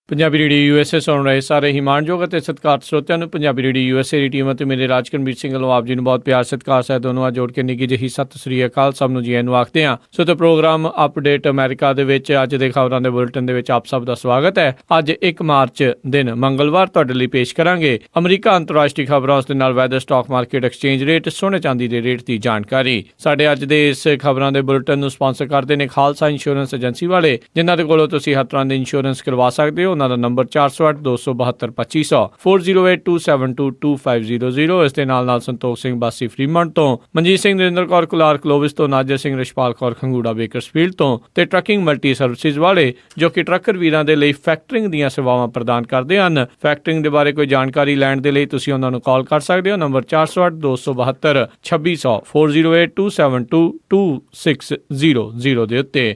Punjabi radio USA ਸੁਣ ਰਹੇ ਸਾਰੇ ਹੀ ਮਾਣਯੋਗ ਅਤੇ ਸਤਿਕਾਰਤ ਸਰੋਤਿਆਂ ਨੂੰ ਪੰਜਾਬੀ ਰੇਡੀਓ USA ਦੀ ਟੀਮ ਅਤੇ ਮੇਰੇ ਰਾਜਕਰਮਵੀਰ ਸਿੰਘ ਵੱਲੋਂ ਆਪ ਜੀ ਨੂੰ ਬਹੁਤ ਪਿਆਰ ਸਤਿਕਾਰ ਸਹਿਤ ਦੋਨੋਂ ਜੋੜ ਕੇ ਨਿੱਘੀ ਜਿਹੀ ਸਤਿ ਸ੍ਰੀ ਅਕਾਲ ਸਭ ਨੂੰ ਜੀ ਆਇਆਂ ਨੂੰ ਆਖਦੇ ਹਾਂ। ਸੋ ਤੇ ਪ੍ਰੋਗਰਾਮ ਅਪਡੇਟ ਅਮਰੀਕਾ ਦੇ ਵਿੱਚ ਅੱਜ ਦੇ ਖਬਰਾਂ ਦੇ ਬੁਲੇਟਿਨ ਦੇ ਵਿੱਚ ਆਪ ਸਭ ਦਾ ਸਵਾਗਤ ਹੈ। ਅੱਜ 1 ਮਾਰਚ ਦਿਨ ਮੰਗਲਵਾਰ ਤੁਹਾਡੇ ਲਈ ਪੇਸ਼ ਕਰਾਂਗੇ ਅਮਰੀਕਾ ਅੰਤਰਰਾਸ਼ਟਰੀ ਖਬਰਾਂ, ਉਸ ਦੇ ਨਾਲ weather, stock market, exchange rate, ਸੋਨੇ ਚਾਂਦੀ ਦੇ ਰੇਟ ਦੀ ਜਾਣਕਾਰੀ। ਸਾਡੇ ਅੱਜ ਦੇ ਇਸ ਖਬਰਾਂ ਦੇ ਬੁਲੇਟਿਨ ਨੂੰ ਸਪਾਂਸਰ ਕਰਦੇ ਨੇ ਖਾਲਸਾ ਇੰਸ਼ੋਰੈਂਸ ਏਜੰਸੀ ਵਾਲੇ, ਜਿਨ੍ਹਾਂ ਦੇ ਕੋਲੋਂ ਤੁਸੀਂ ਹਰ ਤਰ੍ਹਾਂ ਦੇ ਇੰਸ਼ੋਰੈਂਸ ਕਰਵਾ ਸਕਦੇ ਹੋ। ਉਹਨਾਂ ਦਾ ਨੰਬਰ 408-272-2500 4082722500। ਇਸ ਦੇ ਨਾਲ ਸੰਤੋਖ ਸਿੰਘ ਬਾਸੀ ਫਰੀਮੰਟ ਤੋਂ, ਮਨਜੀਤ ਸਿੰਘ, ਨਰਿੰਦਰ ਕੌਰ ਕੁਲਾਰ ਕਲੋਵਿਸ ਤੋਂ, ਨਾਜਰ ਸਿੰਘ, ਰਿਸ਼ਪਾਲ ਕੌਰ ਖੰਗੂੜਾ ਬੇਕਰਸਫੀਲਡ ਤੋਂ, ਤੇ ਟਰੱਕਿੰਗ ਮਲਟੀ ਸਰਵਿਸਿਜ਼ ਵਾਲੇ ਜੋ ਕਿ ਟਰੱਕਰ ਵੀਰਾਂ ਦੇ ਲਈ ਫੈਕਟਰਿੰਗ ਦੀਆਂ ਸੇਵਾਵਾਂ ਪ੍ਰਦਾਨ ਕਰਦੇ ਹਨ। ਫੈਕਟਰਿੰਗ ਦੇ ਬਾਰੇ ਕੋਈ ਜਾਣਕਾਰੀ ਲੈਣ ਦੇ ਲਈ ਤੁਸੀਂ ਉਹਨਾਂ ਨੂੰ ਕਾਲ ਕਰ ਸਕਦੇ ਹੋ। ਨੰਬਰ 408-272-2600 4082722600 ਦੇ ਉੱਤੇ।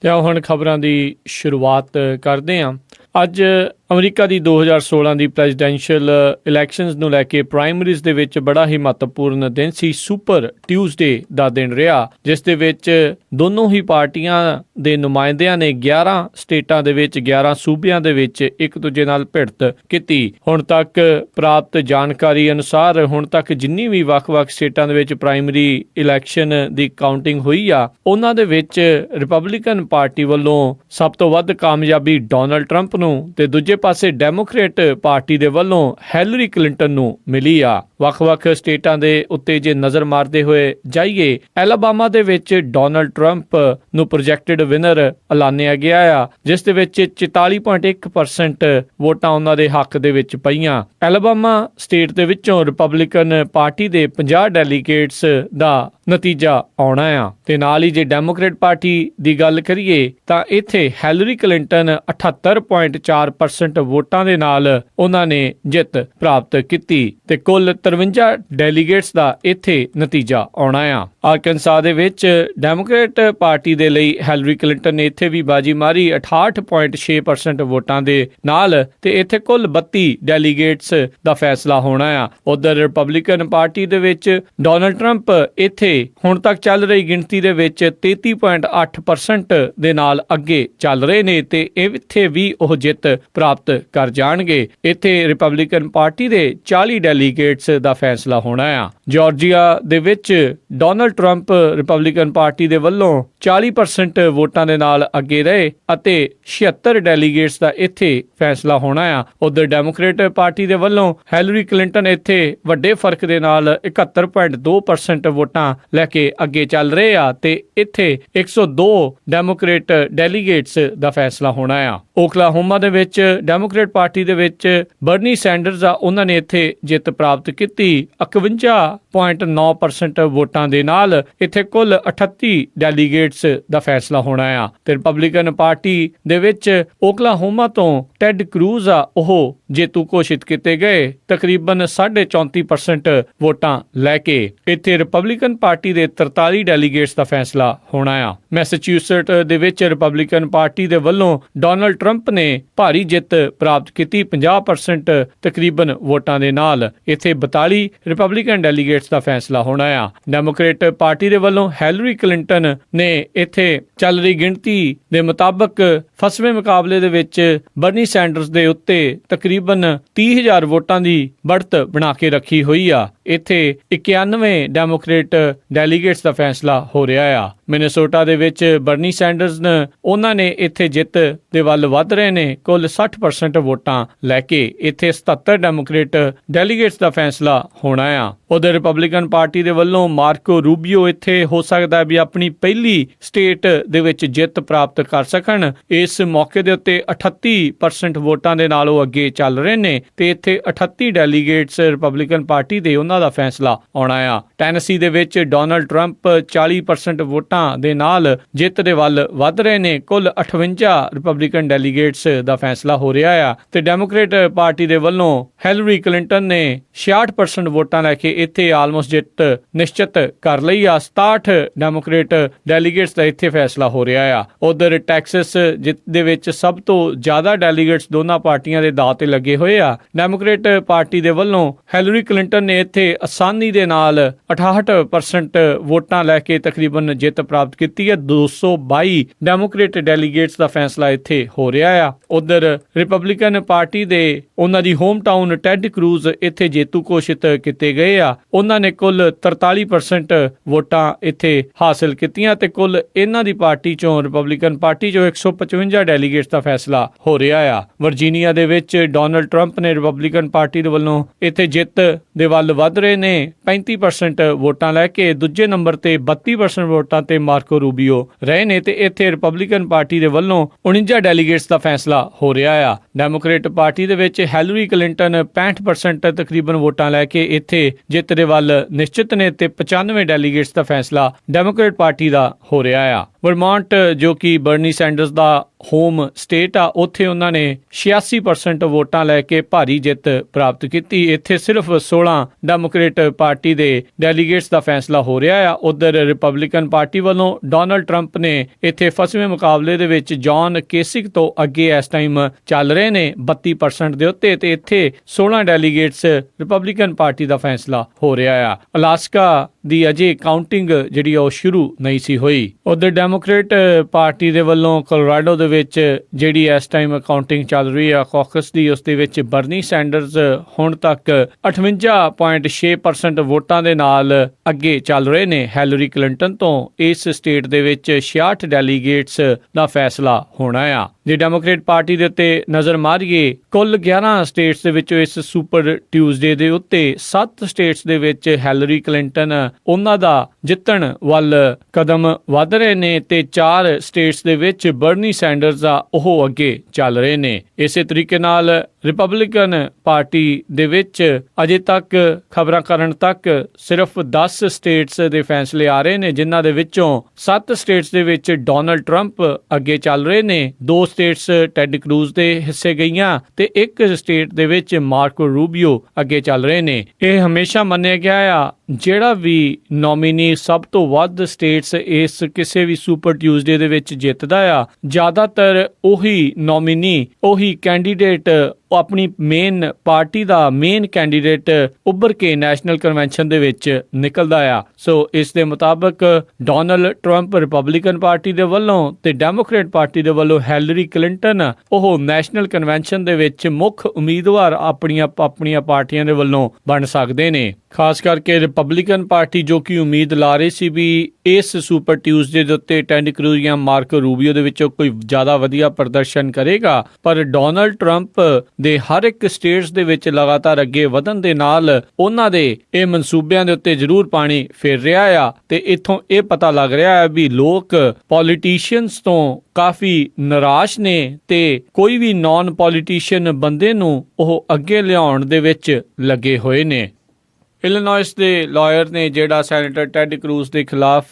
ਤੇ ਹੁਣ ਖਬਰਾਂ ਦੀ ਸ਼ੁਰੂਆਤ ਕਰਦੇ ਹਾਂ। ਅੱਜ ਅਮਰੀਕਾ ਦੀ 2016 ਦੀ ਪ੍ਰੈਜ਼ੀਡੈਂਸ਼ੀਅਲ ਇਲੈਕਸ਼ਨਸ ਨੂੰ ਲੈ ਕੇ ਪ੍ਰਾਇਮਰੀਜ਼ ਦੇ ਵਿੱਚ ਬੜਾ ਹੀ ਮਹੱਤਵਪੂਰਨ ਦਿਨ ਸੀ। ਸੁਪਰ ਟਿਊਜ਼ਡੇ ਦਾ ਦਿਨ ਰਿਹਾ, ਜਿਸ ਦੇ ਵਿੱਚ ਦੋਨੋਂ ਹੀ ਪਾਰਟੀਆਂ ਦੇ ਨੁਮਾਇੰਦਿਆਂ ਨੇ 11 ਸਟੇਟਾਂ ਦੇ ਵਿੱਚ, 11 ਸੂਬਿਆਂ ਦੇ ਵਿੱਚ ਇੱਕ ਦੂਜੇ ਨਾਲ ਭਿੜਤ ਕੀਤੀ। ਹੁਣ ਤੱਕ ਪ੍ਰਾਪਤ ਜਾਣਕਾਰੀ ਅਨੁਸਾਰ ਹੁਣ ਤੱਕ ਜਿੰਨੀ ਵੀ ਵੱਖ-ਵੱਖ ਸਟੇਟਾਂ ਦੇ ਵਿੱਚ ਪ੍ਰਾਇਮਰੀ ਇਲੈਕਸ਼ਨ ਦੀ ਕਾਊਂਟਿੰਗ ਹੋਈ ਆ, ਉਹਨਾਂ ਦੇ ਵਿੱਚ ਰਿਪਬਲਿਕਨ ਪਾਰਟੀ ਵੱਲੋਂ ਸਭ ਤੋਂ ਵੱਧ ਕਾਮਯਾਬੀ ਡੋਨਲਡ ਟਰੰਪ ਨੂੰ ਤੇ ਦੂਜੇ ਪਾਸੇ ਡੈਮੋਕ੍ਰੇਟ ਪਾਰਟੀ ਦੇ ਵੱਲੋਂ ਹੈਲਰੀ ਕਲਿੰਟਨ ਨੂੰ ਮਿਲੀ ਆ। ਵੱਖ-ਵੱਖ ਸਟੇਟਾਂ ਦੇ ਉੱਤੇ ਜੇ ਨਜ਼ਰ ਮਾਰਦੇ ਹੋਏ ਜਾਈਏ, ਐਲਾਬਾਮਾ ਦੇ ਵਿੱਚ ਡੋਨਲਡ ਟਰੰਪ ਨੂੰ ਪ੍ਰੋਜੈਕਟਡ ਵਿਨਰ ਐਲਾਨਿਆ ਗਿਆ ਆ, ਜਿਸ ਦੇ ਵਿੱਚ 44.1% ਵੋਟਾਂ ਉਹਨਾਂ ਦੇ ਹੱਕ ਦੇ ਵਿੱਚ ਪਈਆਂ। ਐਲਾਬਾਮਾ ਸਟੇਟ ਦੇ ਵਿੱਚੋਂ ਰਿਪਬਲਿਕਨ ਪਾਰਟੀ ਦੇ 50 ਡੈਲੀਗੇਟਸ ਦਾ ਨਤੀਜਾ ਆਉਣਾ ਆ। ਤੇ ਨਾਲ ਹੀ ਜੇ ਡੈਮੋਕ੍ਰੇਟ ਪਾਰਟੀ ਦੀ ਗੱਲ ਕਰੀਏ ਤਾਂ ਇੱਥੇ ਹੈਲਰੀ ਕਲਿੰਟਨ 78.4% ਵੋਟਾਂ ਦੇ ਨਾਲ ਉਹਨਾਂ ਨੇ ਜਿੱਤ ਪ੍ਰਾਪਤ ਕੀਤੀ ਤੇ ਕੁੱਲ 53 ਡੈਲੀਗੇਟਸ ਦਾ ਇੱਥੇ ਨਤੀਜਾ ਆਉਣਾ ਆ। ਆਰਕਨਸਾ ਦੇ ਵਿੱਚ ਡੈਮੋਕ੍ਰੇਟ ਪਾਰਟੀ ਦੇ ਲਈ ਹੈਲਰੀ ਕਲਿੰਟਨ ਨੇ ਇੱਥੇ ਵੀ ਬਾਜੀ ਮਾਰੀ 68.6% ਵੋਟਾਂ ਦੇ ਨਾਲ, ਤੇ ਇੱਥੇ ਕੁੱਲ 32 ਡੈਲੀਗੇਟਸ ਦਾ ਫੈਸਲਾ ਹੋਣਾ ਆ। ਉਧਰ ਰਿਪਬਲਿਕਨ ਪਾਰਟੀ ਦੇ ਵਿੱਚ ਡੋਨਲਡ ਟਰੰਪ ਇੱਥੇ ਹੁਣ ਤੱਕ ਚੱਲ ਰਹੀ ਗਿਣਤੀ ਦੇ ਵਿੱਚ 33.8% ਦੇ ਨਾਲ ਅੱਗੇ ਚੱਲ ਰਹੇ ਨੇ, ਤੇ ਇੱਥੇ ਵੀ ਉਹ ਜਿੱਤ ਪ੍ਰਾਪਤ ਕਰ ਜਾਣਗੇ। ਇੱਥੇ ਰਿਪਬਲਿਕਨ ਪਾਰਟੀ ਦੇ 40 ਡੈਲੀਗੇਟਸ ਦਾ ਫੈਸਲਾ ਹੋਣਾ ਆ। ਜਾਰਜੀਆ ਦੇ ਵਿੱਚ ਡੋਨਲਡ ਟਰੰਪ ਰਿਪਬਲਿਕਨ ਪਾਰਟੀ ਦੇ ਵੱਲੋਂ 40% ਵੋਟਾਂ ਦੇ ਨਾਲ ਅੱਗੇ ਰਹੇ ਅਤੇ 76 ਡੈਲੀਗੇਟਸ ਦਾ ਇੱਥੇ ਫੈਸਲਾ ਹੋਣਾ ਆ। ਉਧਰ ਡੈਮੋਕ੍ਰੇਟ ਪਾਰਟੀ ਦੇ ਵੱਲੋਂ ਹੈਲਰੀ ਕਲਿੰਟਨ ਇੱਥੇ ਵੱਡੇ ਫਰਕ ਦੇ ਨਾਲ 71.2% ਵੋਟਾਂ ਲੈ ਕੇ ਅੱਗੇ ਚੱਲ ਰਹੇ ਆ, ਤੇ ਇੱਥੇ 102 ਡੈਮੋਕ੍ਰੇਟ ਡੈਲੀਗੇਟਸ ਦਾ ਫੈਸਲਾ ਹੋਣਾ ਆ। ਓਕਲਾਹੋਮਾ ਦੇ ਵਿੱਚ ਡੈਮੋਕ੍ਰੇਟ ਪਾਰਟੀ ਦੇ ਵਿੱਚ ਬਰਨੀ ਸੈਂਡਰਸ ਆ, ਉਹਨਾਂ ਨੇ ਇੱਥੇ ਜਿੱਤ ਪ੍ਰਾਪਤ ਕੀਤੀ 51.9% ਵੋਟਾਂ ਦੇ ਨਾਲ। ਇੱਥੇ ਕੁੱਲ 38 ਡੈਲੀਗੇਟਸ ਦਾ ਫੈਸਲਾ ਹੋਣਾ ਆ। ਤੇ ਰਿਪਬਲਿਕਨ ਪਾਰਟੀ ਦੇ ਵਿੱਚ ਓਕਲਾਹੋਮਾ ਤੋਂ ਟੈਡ ਕਰੂਜ਼ ਆ, ਉਹ ਜੇਤੂ ਘੋਸ਼ਿਤ ਕੀਤੇ ਗਏ ਤਕਰੀਬਨ 34.5% ਵੋਟਾਂ ਲੈ ਕੇ। ਇੱਥੇ ਰਿਪਬਲਿਕਨ ਪਾਰਟੀ ਦੇ 43 ਡੈਲੀਗੇਟਸ ਦਾ ਫੈਸਲਾ ਹੋਣਾ ਆ। ਮੈਸਾਚਿਊਸਟ ਦੇ ਵਿੱਚ ਰਿਪਬਲਿਕਨ ਪਾਰਟੀ ਦੇ ਵੱਲੋਂ ਡੋਨਲਡ ਟਰੰਪ ਨੇ ਭਾਰੀ ਜਿੱਤ ਪ੍ਰਾਪਤ ਕੀਤੀ 50% ਤਕਰੀਬਨ ਵੋਟਾਂ ਦੇ ਨਾਲ। ਇੱਥੇ 42 ਰਿਪਬਲਿਕਨ ਡੈਲੀਗੇਟਸ ਦਾ ਫੈਸਲਾ ਹੋਣਾ ਆ। ਡੈਮੋਕ੍ਰੇਟ ਪਾਰਟੀ ਦੇ ਵੱਲੋਂ ਹੈਲਰੀ ਕਲਿੰਟਨ ਨੇ ਇੱਥੇ ਚੱਲ ਰਹੀ ਗਿਣਤੀ ਦੇ ਮੁਤਾਬਕ ਫਸਵੇਂ ਮੁਕਾਬਲੇ ਦੇ ਵਿੱਚ ਬਰਨੀ ਸੈਂਡਰਸ ਦੇ ਉੱਤੇ ਤਕਰੀਬਨ 30,000 ਵੋਟਾਂ ਦੀ बढ़त बना के रखी हुई आ। ਇੱਥੇ 91 ਡੈਮੋਕ੍ਰੇਟ ਡੈਲੀਗੇਟਸ ਦਾ ਫੈਸਲਾ ਹੋ ਰਿਹਾ ਆ। ਮਿਨੇਸੋਟਾ ਦੇ ਵਿੱਚ ਬਰਨੀ ਸੈਂਡਰਸ ਨੇ ਉਹਨਾਂ ਨੇ ਇੱਥੇ ਜਿੱਤ ਦੇ ਵੱਲ ਵੱਧ ਰਹੇ ਨੇ ਕੁੱਲ 60% ਵੋਟਾਂ ਲੈ ਕੇ। ਇੱਥੇ 77 ਡੈਮੋਕ੍ਰੇਟ ਡੈਲੀਗੇਟਸ ਦਾ ਫੈਸਲਾ ਹੋਣਾ ਆ। ਉਧਰ ਰਿਪਬਲਿਕਨ ਪਾਰਟੀ ਦੇ ਵੱਲੋਂ ਮਾਰਕੋ ਰੂਬੀਓ ਇੱਥੇ ਹੋ ਸਕਦਾ ਵੀ ਆਪਣੀ ਪਹਿਲੀ ਸਟੇਟ ਦੇ ਵਿੱਚ ਜਿੱਤ ਪ੍ਰਾਪਤ ਕਰ ਸਕਣ। ਇਸ ਮੌਕੇ ਦੇ ਉੱਤੇ 38% ਵੋਟਾਂ ਦੇ ਨਾਲ ਉਹ ਅੱਗੇ ਚੱਲ ਰਹੇ ਨੇ ਤੇ ਇੱਥੇ 38 ਡੈਲੀਗੇਟਸ ਰਿਪਬਲਿਕਨ ਪਾਰਟੀ ਦੇ ਉਹਨਾਂ ਉਹਨਾਂ ਦਾ ਫੈਸਲਾ ਆਉਣਾ ਆ। ਟੈਨੇਸੀ ਦੇ ਵਿੱਚ ਡੋਨਲਡ ਟਰੰਪ 40% ਵੋਟਾਂ ਦੇ ਨਾਲ ਜਿੱਤ ਦੇ ਵੱਲ ਵੱਧ ਰਹੇ ਨੇ। ਕੁੱਲ 58 ਰਿਪਬਲਿਕਨ ਡੈਲੀਗੇਟਸ ਦਾ ਫੈਸਲਾ ਹੋ ਰਿਹਾ ਆ ਤੇ ਡੈਮੋਕ੍ਰੇਟ ਪਾਰਟੀ ਦੇ ਵੱਲੋਂ ਹਿਲਰੀ ਕਲਿੰਟਨ ਨੇ 66% ਵੋਟਾਂ ਲੈ ਕੇ ਇੱਥੇ ਆਲਮੋਸਟ ਜਿੱਤ ਨਿਸ਼ਚਿਤ ਕਰ ਲਈ ਆ। 67 ਡੈਮੋਕ੍ਰੇਟ ਡੈਲੀਗੇਟਸ ਦਾ ਇੱਥੇ ਫੈਸਲਾ ਹੋ ਰਿਹਾ ਆ। ਉਧਰ ਟੈਕਸਸ ਜਿੱਤ ਦੇ ਵਿੱਚ ਸਭ ਤੋਂ ਜ਼ਿਆਦਾ ਡੈਲੀਗੇਟਸ ਦੋਨਾਂ ਪਾਰਟੀਆਂ ਦੇ ਦਾਅ ਤੇ ਲੱਗੇ ਹੋਏ ਆ। ਡੈਮੋਕ੍ਰੇਟ ਪਾਰਟੀ ਦੇ ਵੱਲੋਂ ਹਿਲਰੀ ਕਲਿੰਟਨ ਨੇ ਇੱਥੇ ਆਸਾਨੀ ਦੇ ਨਾਲ 68% ਵੋਟਾਂ ਲੈ ਕੇ ਤਕਰੀਬਨ ਜਿੱਤ ਪ੍ਰਾਪਤ ਕੀਤੀ ਹੈ। 222 ਡੈਮੋਕ੍ਰੇਟ ਡੈਲੀਗੇਟਸ ਦਾ ਫੈਸਲਾ ਇੱਥੇ ਹੋ ਰਿਹਾ ਆ। ਉਧਰ ਰਿਪਬਲਿਕਨ ਪਾਰਟੀ ਦੇ ਉਹਨਾਂ ਦੀ ਹੋਮ ਟਾਊਨ ਟੈਡ ਕਰੂਜ਼ ਇੱਥੇ ਜੇਤੂ ਘੋਸ਼ਿਤ ਕੀਤੇ ਗਏ ਆ। ਉਹਨਾਂ ਨੇ ਕੁੱਲ 43% ਵੋਟਾਂ ਇੱਥੇ ਹਾਸਲ ਕੀਤੀਆਂ ਤੇ ਕੁੱਲ ਇਹਨਾਂ ਦੀ ਪਾਰਟੀ ਚੋਂ ਰਿਪਬਲਿਕਨ ਪਾਰਟੀ ਚੋਂ 155 ਡੈਲੀਗੇਟਸ ਦਾ ਫੈਸਲਾ ਹੋ ਰਿਹਾ ਆ। ਵਰਜੀਨੀਆ ਦੇ ਵਿੱਚ ਡੋਨਲਡ ਟਰੰਪ ਨੇ ਰਿਪਬਲਿਕਨ ਪਾਰਟੀ ਦੇ ਵੱਲੋਂ ਇੱਥੇ ਜਿੱਤ ਦੇ ਵੱਲ ਵੱਧ ਰਹੇ ਨੇ 35% ਵੋਟਾਂ ਲੈ ਕੇ। ਦੂਜੇ ਨੰਬਰ ਤੇ 32% ਵੋਟਾਂ ਤੇ ਮਾਰਕੋ ਰੂਬੀਓ ਰਹੇ ਨੇ ਤੇ ਇੱਥੇ ਰਿਪਬਲਿਕਨ ਪਾਰਟੀ ਦੇ ਵੱਲੋਂ 49 ਡੈਲੀਗੇਟਸ ਦਾ ਫੈਸਲਾ ਹੋ ਰਿਹਾ ਆ। ਡੈਮੋਕ੍ਰੇਟ ਪਾਰਟੀ ਦੇ ਵਿੱਚ ਹਿਲਰੀ ਕਲਿੰਟਨ 65% ਤਕਰੀਬਨ ਵੋਟਾਂ ਲੈ ਕੇ ਇੱਥੇ ਜਿੱਤ ਦੇ ਵੱਲ ਨਿਸ਼ਚਿਤ ਨੇ ਤੇ 95 ਡੈਲੀਗੇਟਸ ਦਾ ਫੈਸਲਾ ਡੈਮੋਕ੍ਰੇਟ ਪਾਰਟੀ ਦਾ ਹੋ ਰਿਹਾ ਆ। ਵਰਮੌਂਟ ਜੋ ਕਿ ਬਰਨੀ ਸੈਂਡਰਸ ਦਾ ਹੋਮ ਸਟੇਟ ਆ, ਉੱਥੇ ਉਹਨਾਂ ਨੇ 86% ਵੋਟਾਂ ਲੈ ਕੇ ਭਾਰੀ ਜਿੱਤ ਪ੍ਰਾਪਤ ਕੀਤੀ। ਇੱਥੇ ਸਿਰਫ 16 ਡੈਮੋਕ੍ਰੇਟ ਪਾਰਟੀ ਦੇ ਡੈਲੀਗੇਟਸ ਦਾ ਫੈਸਲਾ ਹੋ ਰਿਹਾ ਆ। ਉਧਰ ਰਿਪਬਲਿਕਨ ਪਾਰਟੀ ਵੱਲੋਂ ਡੋਨਲਡ ਟਰੰਪ ਨੇ ਇੱਥੇ 5ਵੇਂ ਮੁਕਾਬਲੇ ਦੇ ਵਿੱਚ ਜੌਨ ਕੇਸਿਕ ਤੋਂ ਅੱਗੇ ਇਸ ਟਾਈਮ ਚੱਲ ਰਹੇ ਨੇ 32% ਦੇ ਉੱਤੇ ਤੇ ਇੱਥੇ 16 ਡੈਲੀਗੇਟਸ ਰਿਪਬਲਿਕਨ ਪਾਰਟੀ ਦਾ ਫੈਸਲਾ ਹੋ ਰਿਹਾ ਆ। ਅਲਾਸਕਾ ਦੀ ਅਜੇ ਕਾਊਂਟਿੰਗ ਜਿਹੜੀ ਉਹ ਸ਼ੁਰੂ ਨਹੀਂ ਸੀ ਹੋਈ। ਉਧਰ ਡੈਮੋਕ੍ਰੇਟ ਪਾਰਟੀ ਦੇ ਵੱਲੋਂ ਕੋਲੋਰਾਡੋ ਦੇ ਵਿੱਚ ਜਿਹੜੀ ਇਸ ਟਾਈਮ ਕਾਊਂਟਿੰਗ ਚੱਲ ਰਹੀ ਆ ਕਾਕਸ ਦੀ, ਉਸ ਦੇ ਵਿੱਚ ਬਰਨੀ ਸੈਂਡਰਸ ਹੁਣ ਤੱਕ 58.6% ਵੋਟਾਂ ਦੇ ਨਾਲ ਅੱਗੇ ਚੱਲ ਰਹੇ ਨੇ ਹਿਲਰੀ ਕਲਿੰਟਨ ਤੋਂ। ਇਸ ਸਟੇਟ ਦੇ ਵਿੱਚ 66 ਡੈਲੀਗੇਟਸ ਦਾ ਫੈਸਲਾ ਹੋਣਾ ਆ। ਜੇ ਡੈਮੋਕ੍ਰੇਟ ਪਾਰਟੀ ਦੇ ਉੱਤੇ ਨਜ਼ਰ ਮਾਰੀਏ, ਕੁੱਲ 11 ਸਟੇਟਸ ਦੇ ਵਿੱਚੋਂ ਇਸ ਸੁਪਰ ਟਿਊਜ਼ਡੇ ਦੇ ਉੱਤੇ 7 ਸਟੇਟਸ ਦੇ ਵਿੱਚ ਹਿਲਰੀ ਕਲਿੰਟਨ ਉਹਨਾਂ ਦਾ ਜਿੱਤਣ ਵੱਲ ਕਦਮ ਵੱਧ ਰਹੇ ਨੇ ਤੇ 4 ਸਟੇਟਸ ਦੇ ਵਿੱਚ ਬਰਨੀ ਸੈਂਡਰਸ ਆ ਉਹ ਅੱਗੇ ਚੱਲ ਰਹੇ ਨੇ। ਇਸੇ ਤਰੀਕੇ ਨਾਲ ਰਿਪਬਲਿਕਨ ਪਾਰਟੀ ਦੇ ਵਿੱਚ ਅਜੇ ਤੱਕ ਖਬਰਾਂ ਕਰਨ ਤੱਕ ਸਿਰਫ 10 ਸਟੇਟਸ ਦੇ ਫੈਸਲੇ ਆ ਰਹੇ ਨੇ, ਜਿਨ੍ਹਾਂ ਦੇ ਵਿੱਚੋਂ 7 ਸਟੇਟਸ ਦੇ ਵਿੱਚ ਡੋਨਲਡ ਟਰੰਪ ਅੱਗੇ ਚੱਲ ਰਹੇ ਨੇ। 2 ਸਟੇਟਸ ਟੈਡ ਕਰੂਜ਼ ਦੇ ਹਿੱਸੇ ਗਈਆਂ ਤੇ 1 ਸਟੇਟ ਦੇ ਵਿੱਚ ਮਾਰਕੋ ਰੂਬੀਓ ਅੱਗੇ ਚੱਲ ਰਹੇ ਨੇ। ਇਹ ਹਮੇਸ਼ਾ ਮੰਨਿਆ ਗਿਆ ਆ ਜਿਹੜਾ ਵੀ ਨੋਮੀਨੀ ਸਭ ਤੋਂ ਵੱਧ ਸਟੇਟਸ ਇਸ ਕਿਸੇ ਵੀ ਸੁਪਰ ਟਿਊਜ਼ਡੇ ਦੇ ਵਿੱਚ ਜਿੱਤਦਾ ਆ, ਜ਼ਿਆਦਾਤਰ ਉਹੀ ਨੋਮੀਨੀ ਉਹੀ ਕੈਂਡੀਡੇਟ ਆਪਣੀ ਮੇਨ ਪਾਰਟੀ ਦਾ ਮੇਨ ਕੈਂਡੀਡੇਟ ਉੱਭਰ ਕੇ ਨੈਸ਼ਨਲ ਕਨਵੈਨਸ਼ਨ ਦੇ ਵਿੱਚ ਨਿਕਲਦਾ ਆ। ਸੋ ਇਸ ਦੇ ਮੁਤਾਬਕ ਡੋਨਲਡ ਟਰੰਪ ਰਿਪਬਲਿਕਨ ਪਾਰਟੀ ਦੇ ਵੱਲੋਂ ਤੇ ਡੈਮੋਕ੍ਰੇਟ ਪਾਰਟੀ ਦੇ ਵੱਲੋਂ ਹਿਲਰੀ ਕਲਿੰਟਨ ਉਹ ਨੈਸ਼ਨਲ ਕਨਵੈਨਸ਼ਨ ਦੇ ਵਿੱਚ ਮੁੱਖ ਉਮੀਦਵਾਰ ਆਪਣੀਆਂ ਪਾਰਟੀਆਂ ਦੇ ਵੱਲੋਂ ਬਣ ਸਕਦੇ ਨੇ। ਖਾਸ ਕਰਕੇ ਰਿਪਬਲਿਕਨ ਪਾਰਟੀ ਜੋ ਕਿ ਉਮੀਦ ਲਾ ਰਹੀ ਸੀ ਵੀ ਇਸ ਸੁਪਰ ਟਿਊਜ਼ਡੇ ਦੇ ਉੱਤੇ ਟੈਡ ਕਰੂਜ਼ ਜਾਂ ਮਾਰਕੋ ਰੂਬੀਓ ਦੇ ਵਿੱਚੋਂ ਕੋਈ ਜ਼ਿਆਦਾ ਵਧੀਆ ਪ੍ਰਦਰਸ਼ਨ ਕਰੇਗਾ, ਪਰ ਡੋਨਲਡ ਟਰੰਪ ਦੇ ਹਰ ਇੱਕ ਸਟੇਟਸ ਦੇ ਵਿੱਚ ਲਗਾਤਾਰ ਅੱਗੇ ਵਧਣ ਦੇ ਨਾਲ ਉਹਨਾਂ ਦੇ ਇਹ ਮਨਸੂਬਿਆਂ ਦੇ ਉੱਤੇ ਜ਼ਰੂਰ ਪਾਣੀ ਫੇਰ ਰਿਹਾ ਆ ਤੇ ਇੱਥੋਂ ਇਹ ਪਤਾ ਲੱਗ ਰਿਹਾ ਹੈ ਵੀ ਲੋਕ ਪੋਲੀਟੀਸ਼ੀਅਨਸ ਤੋਂ ਕਾਫੀ ਨਿਰਾਸ਼ ਨੇ ਤੇ ਕੋਈ ਵੀ ਨਾਨ ਪੋਲੀਟੀਸ਼ੀਅਨ ਬੰਦੇ ਨੂੰ ਉਹ ਅੱਗੇ ਲਿਆਉਣ ਦੇ ਵਿੱਚ ਲੱਗੇ ਹੋਏ ਨੇ। ਇਲੀਨੋਇਸ ਦੇ ਲਾਇਰ ਨੇ ਜਿਹੜਾ ਸੈਨੇਟਰ ਟੈਡ ਕਰੂਜ਼ ਦੇ ਖਿਲਾਫ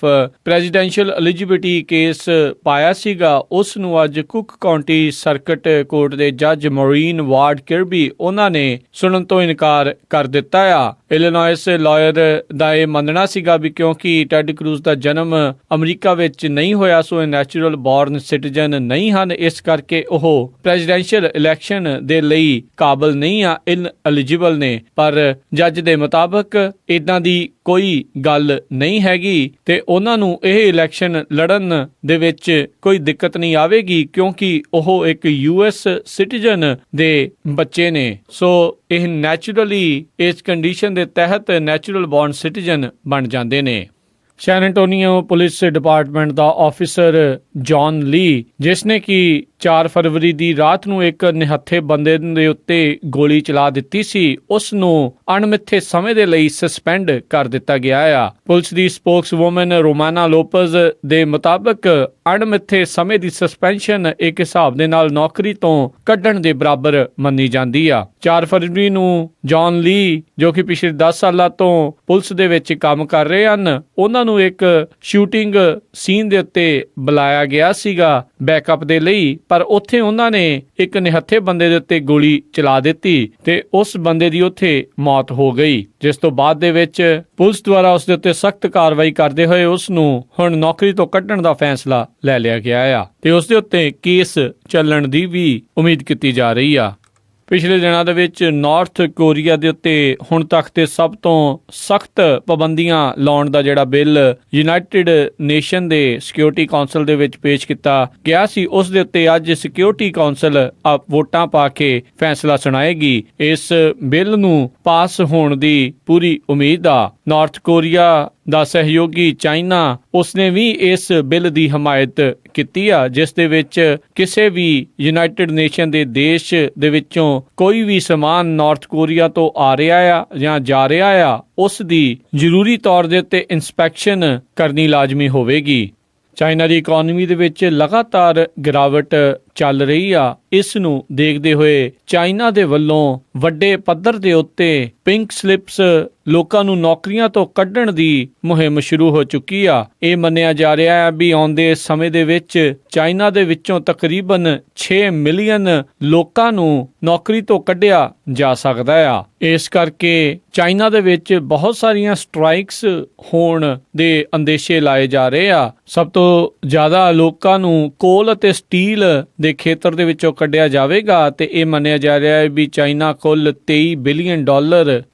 ਪ੍ਰੈਜ਼ੀਡੈਂਸ਼ੀਅਲ ਐਲੀਜੀਬਿਲਿਟੀ ਕੇਸ ਪਾਇਆ ਸੀਗਾ, ਉਸ ਨੂੰ ਅੱਜ ਕੁੱਕ ਕਾਉਂਟੀ ਸਰਕਟ ਕੋਰਟ ਦੇ ਜੱਜ ਮੌਰੀਨ ਵਾਰਡ ਕਿਰਬੀ ਉਹਨਾਂ ਨੇ ਸੁਣਨ ਤੋਂ ਇਨਕਾਰ ਕਰ ਦਿੱਤਾ ਆ। ਇਲੀਨੋਇਸ ਲਾਇਰ ਦਾ ਇਹ ਮੰਨਣਾ ਸੀਗਾ ਵੀ ਕਿਉਂਕਿ ਟੈਡ ਕਰੂਜ਼ ਦਾ ਜਨਮ ਅਮਰੀਕਾ ਵਿੱਚ ਨਹੀਂ ਹੋਇਆ, ਸੋ ਇਹ ਨੈਚੁਰਲ ਬੌਰਨ ਸਿਟੀਜ਼ਨ ਨਹੀਂ ਹਨ, ਇਸ ਕਰਕੇ ਉਹ ਪ੍ਰੈਜ਼ੀਡੈਂਸ਼ੀਅਲ ਇਲੈਕਸ਼ਨ ਦੇ ਲਈ ਕਾਬਲ ਨਹੀਂ ਆ, ਇਨਐਲੀਜੀਬਲ ਨੇ। ਪਰ ਜੱਜ ਦੇ ਮੁਤਾਬਕ ਇਦਾਂ ਦੀ ਕੋਈ ਗੱਲ ਨਹੀਂ ਹੈਗੀ ਤੇ ਉਹਨਾਂ ਨੂੰ ਇਹ ਇਲੈਕਸ਼ਨ ਲੜਨ ਦੇ ਵਿੱਚ ਕੋਈ ਦਿੱਕਤ ਨਹੀਂ ਆਵੇਗੀ ਕਿਉਂਕਿ ਉਹ ਇੱਕ US ਸਿਟੀਜ਼ਨ ਦੇ ਬੱਚੇ ਨੇ। ਸੋ ਇਹ ਨੈਚੁਰਲੀ ਇਸ ਕੰਡੀਸ਼ਨ ਦੇ ਤਹਿਤ ਨੈਚੁਰਲ ਬੌਰਨ ਸਿਟੀਜ਼ਨ ਬਣ ਜਾਂਦੇ ਨੇ। ਸੈਨ ਐਂਟੋਨੀਓ ਪੁਲਿਸ ਡਿਪਾਰਟਮੈਂਟ ਦਾ ਆਫਿਸਰ ਜੌਨ ਲੀ, ਜਿਸ ਨੇ ਕਿ 4 ਫਰਵਰੀ ਦੀ ਰਾਤ ਨੂੰ ਇੱਕ ਨਿਹੱਥੇ ਬੰਦੇ ਦੇ ਉੱਤੇ ਗੋਲੀ ਚਲਾ ਦਿੱਤੀ ਸੀ, ਉਸ ਨੂੰ ਅਣਮਿੱਥੇ ਸਮੇਂ ਦੇ ਲਈ ਸਸਪੈਂਡ ਕਰ ਦਿੱਤਾ ਗਿਆ ਆ। ਪੁਲਿਸ ਦੀ ਸਪੋਕਸਵੂਮਨ ਰੋਮਾਨਾ ਲੋਪਜ਼ ਦੇ ਮੁਤਾਬਕ ਅਣਮਿੱਥੇ ਸਮੇਂ ਦੀ ਸਸਪੈਂਸ਼ਨ ਇੱਕ ਹਿਸਾਬ ਦੇ ਨਾਲ ਨੌਕਰੀ ਤੋਂ ਕੱਢਣ ਦੇ ਬਰਾਬਰ ਮੰਨੀ ਜਾਂਦੀ ਆ। 4 ਫਰਵਰੀ ਨੂੰ ਜੌਨ ਲੀ, ਜੋ ਕਿ ਪਿਛਲੇ 10 ਸਾਲਾਂ ਤੋਂ ਪੁਲਿਸ ਦੇ ਵਿੱਚ ਕੰਮ ਕਰ ਰਹੇ ਹਨ, ਉਹਨਾਂ ਨੂੰ ਇੱਕ ਸ਼ੂਟਿੰਗ ਸੀਨ ਦੇ ਉੱਤੇ ਬੁਲਾਇਆ ਗਿਆ ਸੀਗਾ ਬੈਕਅਪ ਦੇ ਲਈ, ਪਰ ਉੱਥੇ ਉਹਨਾਂ ਨੇ ਇੱਕ ਨਿਹੱਥੇ ਬੰਦੇ ਦੇ ਉੱਤੇ ਗੋਲੀ ਚਲਾ ਦਿੱਤੀ ਤੇ ਉਸ ਬੰਦੇ ਦੀ ਉੱਥੇ ਮੌਤ ਹੋ ਗਈ, ਜਿਸ ਤੋਂ ਬਾਅਦ ਦੇ ਵਿੱਚ ਪੁਲਿਸ ਦੁਆਰਾ ਉਸ ਦੇ ਉੱਤੇ ਸਖਤ ਕਾਰਵਾਈ ਕਰਦੇ ਹੋਏ ਉਸ ਨੂੰ ਹੁਣ ਨੌਕਰੀ ਤੋਂ ਕੱਢਣ ਦਾ ਫੈਸਲਾ ਲੈ ਲਿਆ ਗਿਆ ਆ ਤੇ ਉਸ ਦੇ ਉੱਤੇ ਕੇਸ ਚੱਲਣ ਦੀ ਵੀ ਉਮੀਦ ਕੀਤੀ ਜਾ ਰਹੀ ਆ। ਪਿਛਲੇ ਦਿਨਾਂ ਦੇ ਵਿੱਚ ਨਾਰਥ ਕੋਰੀਆ ਦੇ ਉੱਤੇ ਹੁਣ ਤੱਕ ਤੇ ਸਭ ਤੋਂ ਸਖਤ ਪਾਬੰਦੀਆਂ ਲਾਉਣ ਦਾ ਜਿਹੜਾ ਬਿੱਲ ਯੂਨਾਈਟਿਡ ਨੇਸ਼ਨ ਦੇ ਸਿਕਿਉਰਿਟੀ ਕਾਉਂਸਲ ਦੇ ਵਿੱਚ ਪੇਸ਼ ਕੀਤਾ ਗਿਆ ਸੀ, ਉਸ ਦੇ ਉੱਤੇ ਅੱਜ ਸਿਕਿਉਰਿਟੀ ਕਾਉਂਸਲ ਵੋਟਾਂ ਪਾ ਕੇ ਫੈਸਲਾ ਸੁਣਾਏਗੀ। ਇਸ ਬਿੱਲ ਨੂੰ ਪਾਸ ਹੋਣ ਦੀ ਪੂਰੀ ਉਮੀਦ ਆ। ਨਾਰਥ ਕੋਰੀਆ ਦਾ ਸਹਿਯੋਗੀ ਚਾਈਨਾ, ਉਸਨੇ ਵੀ ਇਸ ਬਿੱਲ ਦੀ ਹਮਾਇਤ ਕੀਤੀ ਆ, ਜਿਸ ਦੇ ਵਿੱਚ ਕਿਸੇ ਵੀ ਯੂਨਾਈਟਿਡ ਨੇਸ਼ਨ ਦੇ ਦੇਸ਼ ਦੇ ਵਿੱਚੋਂ ਕੋਈ ਵੀ ਸਮਾਨ ਨਾਰਥ ਕੋਰੀਆ ਤੋਂ ਆ ਰਿਹਾ ਆ ਜਾਂ ਜਾ ਰਿਹਾ ਆ, ਉਸ ਦੀ ਜ਼ਰੂਰੀ ਤੌਰ ਦੇ ਉੱਤੇ ਇੰਸਪੈਕਸ਼ਨ ਕਰਨੀ ਲਾਜ਼ਮੀ ਹੋਵੇਗੀ। ਚਾਈਨਾ ਦੀ ਇਕਨੋਮੀ ਦੇ ਵਿੱਚ ਲਗਾਤਾਰ ਗਿਰਾਵਟ ਚੱਲ ਰਹੀ ਆ। ਇਸ ਨੂੰ ਦੇਖਦੇ ਹੋਏ ਚਾਈਨਾ ਦੇ ਵੱਲੋਂ ਵੱਡੇ ਪੱਧਰ ਦੇ ਉੱਤੇ ਪਿੰਕ ਸਲਿੱਪਸ ਲੋਕਾਂ ਨੂੰ ਨੌਕਰੀਆਂ ਤੋਂ ਕੱਢਣ ਦੀ ਮੁਹਿੰਮ ਸ਼ੁਰੂ ਹੋ ਚੁੱਕੀ ਆ। ਇਹ ਮੰਨਿਆ ਜਾ ਰਿਹਾ ਹੈ ਵੀ ਆਉਂਦੇ ਸਮੇਂ ਦੇ ਵਿੱਚ ਚਾਈਨਾ ਦੇ ਵਿੱਚੋਂ ਤਕਰੀਬਨ 6 ਮਿਲੀਅਨ ਲੋਕਾਂ ਨੂੰ ਨੌਕਰੀ ਤੋਂ ਕੱਢਿਆ ਜਾ ਸਕਦਾ ਆ। ਇਸ ਕਰਕੇ ਚਾਈਨਾ ਦੇ ਵਿੱਚ ਬਹੁਤ ਸਾਰੀਆਂ ਸਟ੍ਰਾਈਕਸ ਹੋਣ ਦੇ ਅੰਦੇਸ਼ੇ ਲਾਏ ਜਾ ਰਹੇ ਆ। ਸਭ ਤੋਂ ਜ਼ਿਆਦਾ ਲੋਕਾਂ ਨੂੰ ਕੋਲ ਅਤੇ ਸਟੀਲ ਦੇ ਖੇਤਰ ਦੇ ਵਿੱਚੋਂ ਕੱਢਿਆ ਜਾਵੇਗਾ ਤੇ ਇਹ ਮੰਨਿਆ ਜਾ ਰਿਹਾ ਹੈ ਵੀ ਚਾਈਨਾ ਕੁੱਲ $23 ਬਿਲੀਅਨ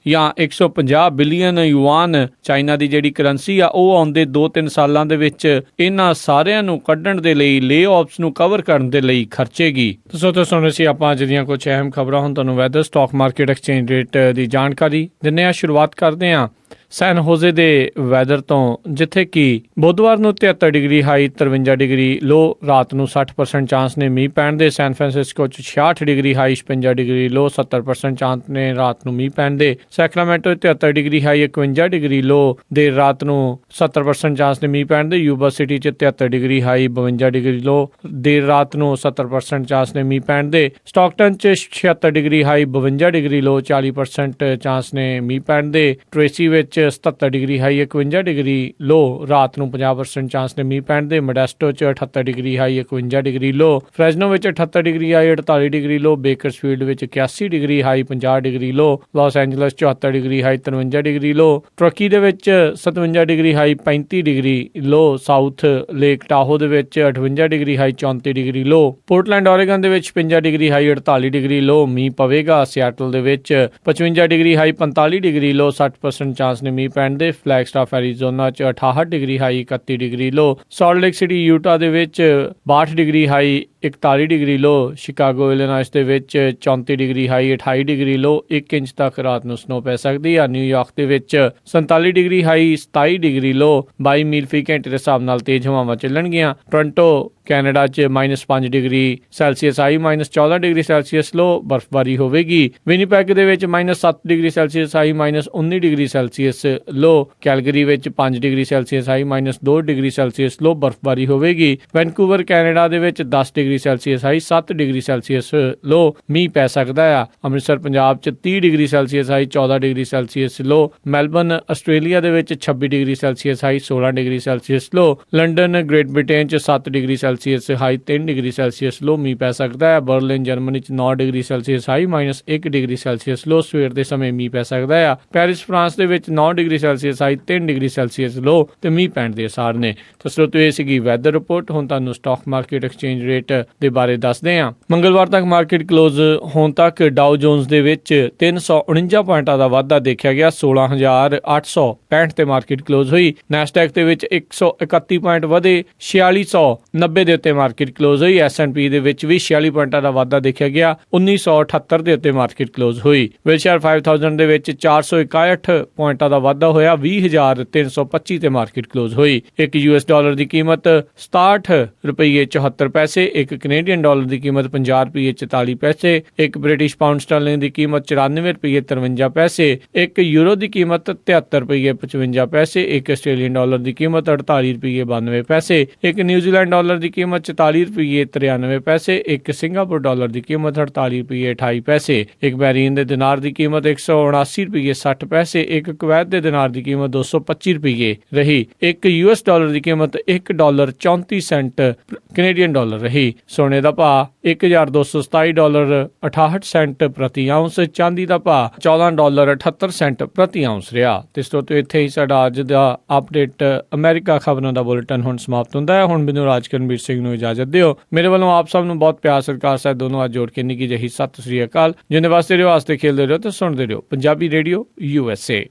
ਜਾਂ 150 ਬਿਲੀਅਨ ਯੂਆਨ ਚਾਈਨਾ ਦੀ ਜਿਹੜੀ ਕਰੰਸੀ ਆ ਉਹ ਆਉਂਦੇ 2-3 ਸਾਲਾਂ ਦੇ ਵਿੱਚ ਇਹਨਾਂ ਸਾਰਿਆਂ ਨੂੰ ਕੱਢਣ ਦੇ ਲਈ, ਲੇ-ਆਫਸ ਨੂੰ ਕਵਰ ਕਰਨ ਦੇ ਲਈ ਖਰਚੇਗੀ। ਸੋ ਸੁਣ ਸੀ ਆਪਾਂ ਅੱਜ ਦੀਆਂ ਕੁਝ ਅਹਿਮ ਖਬਰਾਂ। ਹੁਣ ਤੁਹਾਨੂੰ weather, stock market, exchange rate ਦੀ ਜਾਣਕਾਰੀ ਦਿੰਦੇ ਹਾਂ। ਸ਼ੁਰੂਆਤ ਕਰਦੇ ਹਾਂ ਸੈਨ ਹੋਜ਼ੇ ਦੇ ਵੈਦਰ ਤੋਂ, ਜਿੱਥੇ ਕਿ ਬੁੱਧਵਾਰ ਨੂੰ 73 ਡਿਗਰੀ ਹਾਈ, 53 ਡਿਗਰੀ ਲੋ, ਰਾਤ ਨੂੰ 60% ਚਾਂਸ ਨੇ ਮੀਂਹ ਪੈਣ ਦੇ। ਸੈਨ ਫਰਾਂਸਿਸਕੋ 'ਚ 66 ਡਿਗਰੀ ਹਾਈ, 56 ਡਿਗਰੀ ਲੋ, 70% ਚਾਂਸ ਨੇ ਰਾਤ ਨੂੰ ਮੀਂਹ ਪੈਣ ਦੇ। ਸੈਕਰਾਮੈਂਟੋ 73 ਡਿਗਰੀ ਹਾਈ, 51 ਡਿਗਰੀ ਲੋ, ਦੇਰ ਰਾਤ ਨੂੰ 70% ਚਾਂਸ ਨੇ ਮੀਂਹ ਪੈਣ ਦੇ। ਯੂਬਾ ਸਿਟੀ 'ਚ 73 ਡਿਗਰੀ ਹਾਈ, 52 ਡਿਗਰੀ ਲੋ, ਦੇਰ ਰਾਤ ਨੂੰ 70% ਚਾਂਸ ਨੇ ਮੀਂਹ ਪੈਣ ਦੇ। ਸਟਾਕਟਨ 'ਚ 76 ਡਿਗਰੀ ਹਾਈ, 52 ਡਿਗਰੀ ਲੋ, 40% ਚਾਂਸ ਨੇ ਮੀਂਹ ਪੈਣ ਦੇ। ਟ੍ਰੇਸੀ ਵਿੱਚ 77 ਡਿਗਰੀ ਹਾਈ, 51 ਡਿਗਰੀ ਲੋ, ਰਾਤ ਨੂੰ 50% ਚਾਂਸ ਨੇ ਮੀਂਹ ਪੈਣ ਦੇ। ਮੋਡੈਸਟੋ 'ਚ 78 degree high, 51 degree low, Fresno ਵਿੱਚ 78 degree high, 48 degree low, Bakersfield ਵਿੱਚ 81 degree high, 50 degree low, Los Angeles 74 degree high, 53 degree low, Truckee ਦੇ ਵਿੱਚ 57 degree high, 35 degree low, South Lake Tahoe ਦੇ ਵਿੱਚ 58 degree high, 34 degree low, Portland Oregon ਦੇ ਵਿੱਚ 55 degree high, 48 degree ਲੋ, ਮੀਂਹ ਪਵੇਗਾ। Seattle ਦੇ ਵਿੱਚ 55 ਡਿਗਰੀ ਹਾਈ, 45 ਡਿਗਰੀ ਲੋ, 60% ਚਾਂਸ ਨੇ ਮੀਂਹ ਪੈਣ ਦੇ। ਫਲੈਗਸਟਾਫ ਐਰੀਜ਼ੋਨਾ 'ਚ 68 ਡਿਗਰੀ ਹਾਈ, 31 ਡਿਗਰੀ ਲੋ, ਸਾਲਟ ਲੇਕ ਸਿਟੀ ਯੂਟਾ ਦੇ ਵਿੱਚ 62 ਡਿਗਰੀ ਹਾਈ, 41 ਡਿਗਰੀ ਲੋ, ਸ਼ਿਕਾਗੋ ਇਲੀਨਾਇਸ ਦੇ ਵਿੱਚ 34 ਡਿਗਰੀ ਹਾਈ, 28 ਡਿਗਰੀ ਲੋ, 1 ਇੰਚ ਤੱਕ ਰਾਤ ਨੂੰ ਸਨੋ ਪੈ ਸਕਦੀ ਆ। ਨਿਊਯਾਰਕ ਦੇ ਵਿੱਚ 47 ਡਿਗਰੀ ਹਾਈ, 27 ਡਿਗਰੀ ਲੋ, 22 ਮੀਲ ਫੀ ਘੰਟੇ ਦੇ ਹਿਸਾਬ ਨਾਲ ਤੇਜ਼ ਹਵਾਵਾਂ ਚੱਲਣਗੀਆਂ। ਟੋਰਾਂਟੋ ਕੈਨੇਡਾ 'ਚ -5 degree Celsius high, -14 degree Celsius low, ਬਰਫ਼ਬਾਰੀ ਹੋਵੇਗੀ। ਵਿਨੀਪੈਗ ਦੇ ਵਿੱਚ -7 degree Celsius high, -19 degree Celsius low, Calgary ਵਿੱਚ 5 degree Celsius high, -2 degree Celsius low, ਬਰਫ਼ਬਾਰੀ ਹੋਵੇਗੀ। ਵੈਨਕੂਵਰ ਕੈਨੇਡਾ ਦੇ ਵਿੱਚ 10 degree Celsius high, 7 degree Celsius low, ਮੀਂਹ ਪੈ ਸਕਦਾ ਆ। ਅੰਮ੍ਰਿਤਸਰ ਪੰਜਾਬ 'ਚ 30 degree Celsius high, 14 degree Celsius low, Melbourne Australia ਦੇ ਵਿੱਚ 26 degree Celsius high, 16 degree Celsius low, London Great Britain 'ਚ 7 degree Celsius high, 3 degree Celsius low, ਮੀਂਹ ਪੈ ਸਕਦਾ ਹੈ। ਬਰਲਿਨ ਜਰਮਨੀ 'ਚ 9 degree Celsius high, -1 degree Celsius low, ਸਵੇਰ ਦੇ ਸਮੇਂ ਮੀਂਹ ਪੈ ਸਕਦਾ ਆ। ਪੈਰਿਸ ਫਰਾਂਸ ਦੇ ਵਿੱਚ 9 degree Celsius high, 3 degree Celsius low ਤੇ ਮੀਂਹ ਪੈਣ ਦੇ ਅਸਾਰ ਨੇ। ਤੋ ਇਹ ਸੀਗੀ ਵੈਦਰ ਰਿਪੋਰਟ। ਹੁਣ ਤੁਹਾਨੂੰ ਸਟਾਕ ਮਾਰਕੀਟ, ਐਕਸਚੇਂਜ ਰੇਟ ਦੇ ਬਾਰੇ ਦੱਸਦੇ ਹਾਂ। ਮੰਗਲਵਾਰ ਤੱਕ ਮਾਰਕੀਟ ਕਲੋਜ਼ ਹੋਣ ਤੱਕ ਡਾਓ ਜੋਨਸ ਦੇ ਵਿੱਚ 349 ਪੁਆਇੰਟਾਂ ਦਾ ਵਾਧਾ ਦੇਖਿਆ ਗਿਆ, 16,865 ਤੇ ਮਾਰਕੀਟ ਕਲੋਜ਼ ਹੋਈ। ਨੈਸਡੈਕ ਦੇ ਵਿੱਚ 131 ਪੁਆਇੰਟ ਵਧੇ, 4690 ਦੇ ਉੱਤੇ ਮਾਰਕੀਟ ਕਲੋਜ਼ ਹੋਈ। S&P ਦੇ ਵਿੱਚ ਵੀ 46 ਪੁਆਇੰਟਾਂ ਦਾ ਵਾਧਾ ਦੇਖਿਆ ਗਿਆ, 1978 ਦੇ ਉੱਤੇ ਮਾਰਕੀਟ ਕਲੋਜ਼ ਹੋਈ। ਵਿਲਸ਼ਾਇਰ 5000 ਦੇ ਵਿੱਚ 461 ਪੁਆਇੰਟਾਂ ਦਾ ਵਾਧਾ ਹੋਇਆ। 20,325 ਤੇ ਮਾਰਕੀਟ ਕਲੋਜ਼ ਹੋਈ। ਇੱਕ US ਡਾਲਰ ਦੀ ਕੀਮਤ 67 ਰੁਪਏ 74 ਪੈਸੇ, ਇੱਕ ਕੈਨੇਡੀਅਨ ਡਾਲਰ ਦੀ ਕੀਮਤ 50 ਰੁਪਏ 44 ਪੈਸੇ, ਇੱਕ ਬ੍ਰਿਟਿਸ਼ ਪਾਉਂਡ ਸਟਰਲਿੰਗ ਦੀ ਕੀਮਤ 94 ਰੁਪਏ 53 ਪੈਸੇ, ਇੱਕ ਯੂਰੋ ਦੀ ਕੀਮਤ 73 ਰੁਪਏ 55 ਪੈਸੇ, ਇੱਕ ਆਸਟ੍ਰੇਲੀਅਨ ਡਾਲਰ ਦੀ ਕੀਮਤ 48 ਰੁਪਏ 92 ਪੈਸੇ, ਇੱਕ ਨਿਊਜ਼ੀਲੈਂਡ ਡਾਲਰ ਦੀ ਕੀਮਤ 44 ਰੁਪਏ 93 ਪੈਸੇ, ਇੱਕ ਸਿੰਗਾਪੁਰ ਡਾਲਰ ਦੀ ਕੀਮਤ 48 ਰੁਪਏ 28 ਪੈਸੇ, ਇੱਕ ਬਹਿਰੀਨ ਦੇ ਦਿਨਾਰ ਦੀ ਕੀਮਤ 179 ਰੁਪਏ 60 ਪੈਸੇ, ਇੱਕ ਕੁਵੈਤ ਦੇ ਦਿਨਾਰ ਦੀ ਕੀਮਤ 225 ਰੁਪਏ ਰਹੀ। ਇੱਕ US ਡਾਲਰ ਦੀ ਕੀਮਤ $1.34 ਕੈਨੇਡੀਅਨ ਡਾਲਰ ਰਹੀ। ਸੋਨੇ ਦਾ ਭਾਅ $1,227.68 ਪ੍ਰਤੀ ਆਉਂਸ, ਚਾਂਦੀ ਦਾ ਭਾਅ $14.78 ਪ੍ਰਤੀ ਆਉਂਸ ਰਿਹਾ। ਤੇ ਇਸ ਤੋਂ ਇੱਥੇ ਹੀ ਸਾਡਾ ਅੱਜ ਦਾ ਅਪਡੇਟ ਅਮਰੀਕਾ ਖਬਰਾਂ ਦਾ ਬੁਲੇਟਿਨ ਹੁਣ ਸਮਾਪਤ ਹੁੰਦਾ ਹੈ। ਹੁਣ ਮੈਨੂੰ ਰਾਜਕਰਨਵੀਰ ਸਿੰਘ ਨੂੰ ਇਜਾਜ਼ਤ ਦਿਓ। ਮੇਰੇ ਵੱਲੋਂ ਆਪ ਸਭ ਨੂੰ ਬਹੁਤ ਪਿਆਰ ਸਤਿਕਾਰ ਸਾਹਿਬ ਦੋਨੋਂ ਹੱਥ ਜੋੜ ਕੇ ਨਿੱਕੀ ਜਿਹੀ ਸਤਿ ਸ੍ਰੀ ਅਕਾਲ। ਜਿੰਨੇ ਵਾਸਤੇ ਰਹੋ, ਵਾਸਤੇ ਖੇਲਦੇ ਰਹੋ ਤੇ ਸੁਣਦੇ ਰਹੋ ਪੰਜਾਬੀ ਰੇਡੀਓ USA।